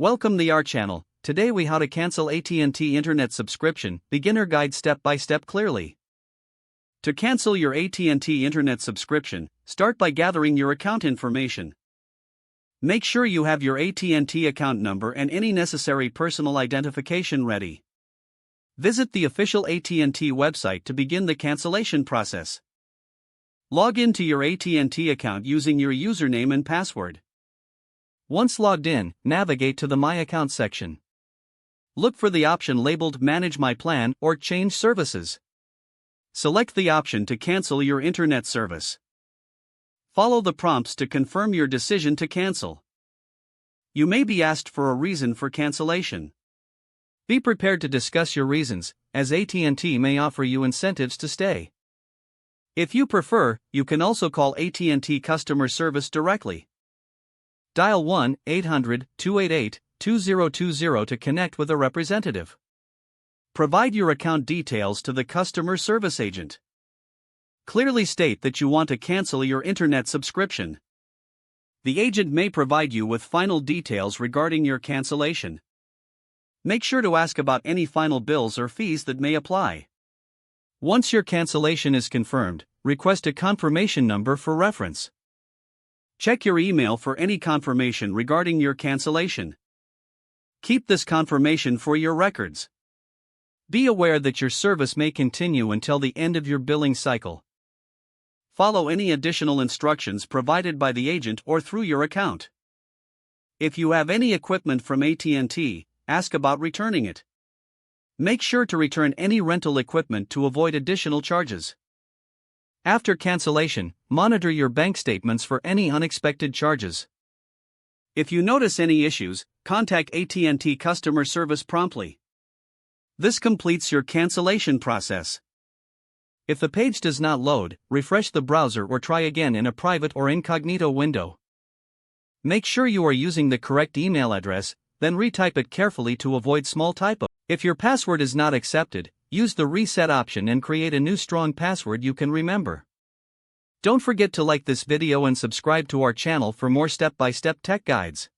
Welcome to our channel. Today we how to cancel AT&T Internet subscription, beginner guide step by step clearly. To cancel your AT&T Internet subscription, start by gathering your account information. Make sure you have your AT&T account number and any necessary personal identification ready. Visit the official AT&T website to begin the cancellation process. Log into your AT&T account using your username and password. Once logged in, navigate to the My Account section. Look for the option labeled Manage My Plan or Change Services. Select the option to cancel your internet service. Follow the prompts to confirm your decision to cancel. You may be asked for a reason for cancellation. Be prepared to discuss your reasons, as AT&T may offer you incentives to stay. If you prefer, you can also call AT&T customer service directly. Dial 1-800-288-2020 to connect with a representative. Provide your account details to the customer service agent. Clearly state that you want to cancel your internet subscription. The agent may provide you with final details regarding your cancellation. Make sure to ask about any final bills or fees that may apply. Once your cancellation is confirmed, request a confirmation number for reference. Check your email for any confirmation regarding your cancellation. Keep this confirmation for your records. Be aware that your service may continue until the end of your billing cycle. Follow any additional instructions provided by the agent or through your account. If you have any equipment from AT&T, ask about returning it. Make sure to return any rental equipment to avoid additional charges. After cancellation, monitor your bank statements for any unexpected charges. If you notice any issues, contact AT&T customer service promptly. This completes your cancellation process. If the page does not load, refresh the browser or try again in a private or incognito window. Make sure you are using the correct email address, then retype it carefully to avoid small typos. If your password is not accepted, use the reset option and create a new strong password you can remember. Don't forget to like this video and subscribe to our channel for more step-by-step tech guides.